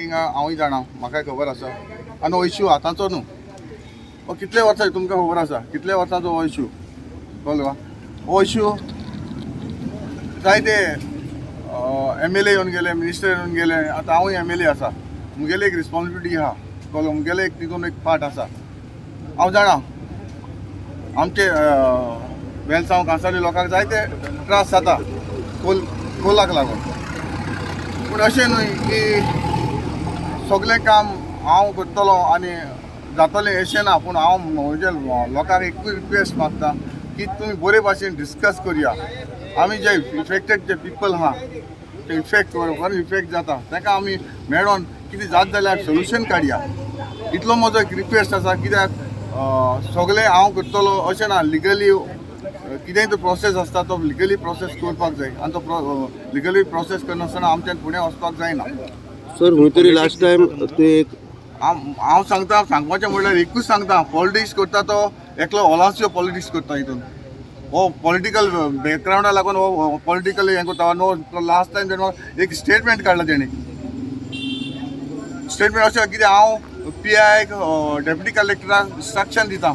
हिंगा हांवूय जाणा म्हाकाय खबर आसा आनी हो इश्यू आतांचो न्हू हो कितले वर्सां तुमकां खबर आसा कितले वर्सांचो हो इश्यू कळ्ळो हो इश्यू जायते MLA येवन गेले मिनिस्टर येवन गेले आतां हांवूय MLA आसा मुगेली एक रिस्पॉन्सिबिलिटी आहा कळ्ळो मुगेले एक तितून एक पार्ट आसा हांव जाणा आमचे वेलसांव कांसावले लोकांक जायते त्रास जाता कोलाक लागून पूण अशें न्हय की सगळें काम हांव करतलो आनी जातलें अशें ना पूण हांव म्हणजे लोकांक एकूच रिक्वेस्ट मागता की तुमी बरे भाशेन डिस्कस करुया आमी जे इफेक्टेड जे पिपल आहा ते इफेक्ट जाता ताका आमी मेळोन कितें जाता जाल्यार सोल्युशन काडया इतलो म्हजो एक रिक्वेस्ट आसा कित्याक सगळें हांव करतलो अशें ना लिगली कितेंय तो प्रोसेस आसता तो लिगली प्रोसेस करपाक जाय आनी तो लिगली प्रोसेस करनासतना आमच्यान फुडें वचपाक जायना सर खंय तरी लास्ट टायम ते हांव सांगपाचें म्हणल्यार एकूच सांगता पॉलिटिक्स करता तो एकलो ओलांसियो पॉलिटिक्स करता हितून हो पॉलिटिकल बॅकग्रावंडा लागून हो पॉलिटिकल हें करता नो लास्ट टायम तेणें एक स्टेटमेंट काडला तेणें स्टेटमेंट अशें कितें हांव PIक डेप्युटी कलेक्टराक इंस्ट्रक्शन दिता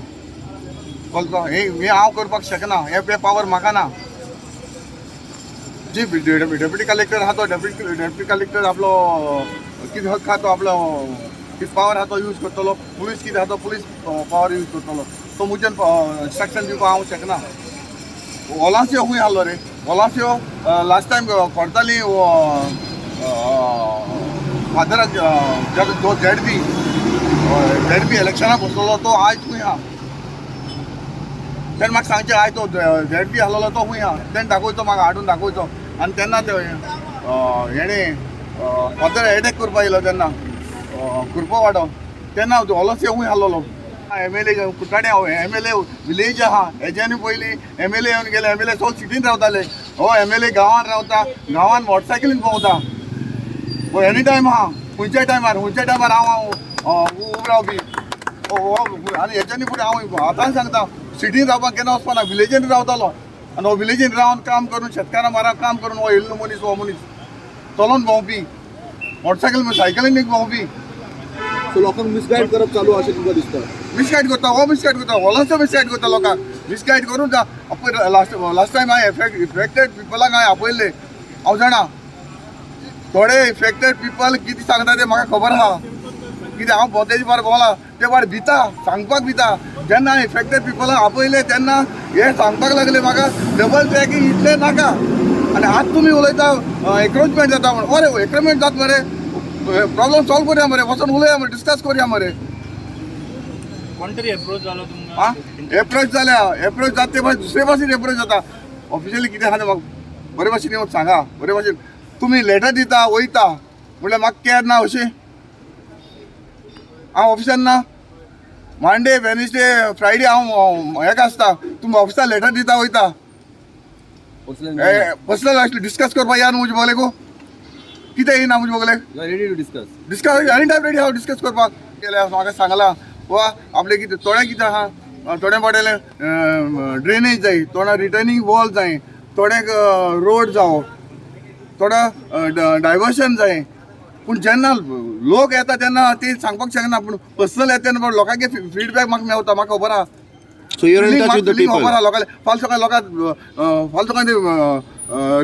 कळ्ळो हें हांव करपाक शकना हे पावर म्हाका ना जी डेप्युटी कलेक्टर आहा तो डेप्युटी कलेक्टर आपलो कितें हक आहा तो आपलो कितें पावर आहा तो यूज करतलो पुलीस कितें आहा तो पुलीस पावर यूज करतलो तो मुजेन इंस्ट्रक्शन दिवपाक हांव शकना ओलांसियो खूंय आहलो रे ओलांसियो लास्ट टायम कोर्टाली फादराक जो ZB इलेक्शनाक बसलो तो आयज खूंय आहा तेणें म्हाका सांगचें आयज तो ZB आहलो तो खूंय आहा तेणें दाखयचो म्हाका हाडून दाखयचो आनी तेन्ना ते हेणें फादर एटॅक करपाक येयलो तेन्ना कुरपो वाडो तेन्ना ओलांसियो खूंय आहलो MLA कुट्टाड्या MLA विलेज आहा हेज्यानी पयलीं MLA येवन गेले MLA चोल सिटीन रावताले हो MLA गांवांत रावता गांवांत मोटरसायकलीन भोंवता हो एनी टायम आहा खंयच्याय टायमार हांव उबो रावपी आनी हेज्यानी फुडें हांव आतां सांगता सिटीन रावपाक केन्ना वचपाना विलेजीन रावतालो आनी हो विलेजीन रावन काम करून शेतकारां मारा काम करून हो येयल्लो मनीस हो मनीस चलोन भोंवपी मोटरसायकल सायकलीन भोंवपी सो लोकांक मिसगायड करप चालू अशें तुमकां दिसता मिसगायड करता ओलांसियो मिसगायड करता लोकांक मिसगायड करून लास्ट टायम हांवें इफेक्टेड पिपलाक हांवें आपयल्ले हांव जाणा थोडे इफेक्टेड पिपल कितें सांगता ते म्हाका खबर आहा कितें हांव भोंवतेचे बार भोंवला ते बार भिता सांगपाक भिता जेन्ना हांवें इफेक्टेड पिपलाक आपयले तेन्ना हे सांगपाक लागले म्हाका डबल ट्रॅकिंग इतलें नाका आनी आतां तुमी उलयता एन्क्रोचमेंट जाता म्हण अरे एन्क्रोचमेंट जाता मरे प्रॉब्लेम सॉल्व करूया मरे वचून उलया मरे डिस्कस करूया मरे कोण तरी एप्रोच जालो तुमकां एप्रोच जाता ते भाशेन दुसरे भाशेन एप्रोच जाता ऑफिशियली कितें आहा तें म्हाका बरे भाशेन येवन सांगा बरे भाशेन तुमी लेटर दिता वयता म्हणल्यार म्हाका केअर ना अशें हांव ऑफिसान ना मांडे वेनसडे फ्रायडे हांव हेका आसता तुमी ऑफिसान लेटर दिता वयता पर्सनल डिस्कस करपाक या न्हू म्हजे बगले गो कितें येयना म्हजे बगले ready to discuss any time ready हांव डिस्कस करपाक केल्या म्हाका सांगलां वा आपले कितें थोडें कितें आहा थोडें बाटेले ड्रेनेज जाय थोडा रिटर्निंग वॉल जाय थोड्यांक रोड जावो थोडा डायवर्शन जाय पूण जेन्ना लोक येता तेन्ना ती सांगपाक शकना पूण पर्सनल येता तेन्ना लोकांचे फिडबॅक म्हाका मेळटा म्हाका खबर आहा खबर आहा लोकांक फाल सकाळीं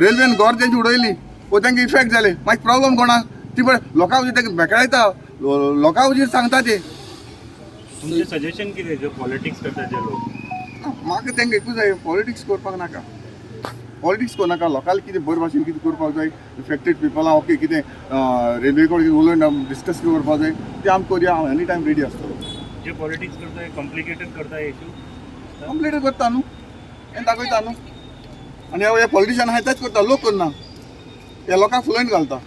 रेल्वेन गोर तेंची उडयली वो तांकां इफेक्ट जाले मागीर प्रॉब्लम कोणाक ती पळय लोकां वयल्यार तांकां बेकळायता लोकां वयल्यार सांगता ते तुमचें सजेशन कितें जे पॉलिटिक्स करता जे लोक म्हाका तांकां एकूच जाय पॉलिटिक्स करपाक नाका पॉलिटिक्स करनाका लोकांक कितें बरे भाशेन कितें करपाक जाय इफेक्टेड पिपलां ओके कितें रेल्वे कडेन उलोवन डिस्कस करपाक जाय तें आमी करुया हांव एनी टायम रेडी आसतलो जे पॉलिटिक्स करता कॉम्प्लिकेटेड करता इश्यू कॉम्प्लिकेटेड करता न्हू हें दाखयता न्हू आनी हे पॉलिटिशियन आहाय तेच करता लोक करना हे लोकांक फ्लुएंट घालता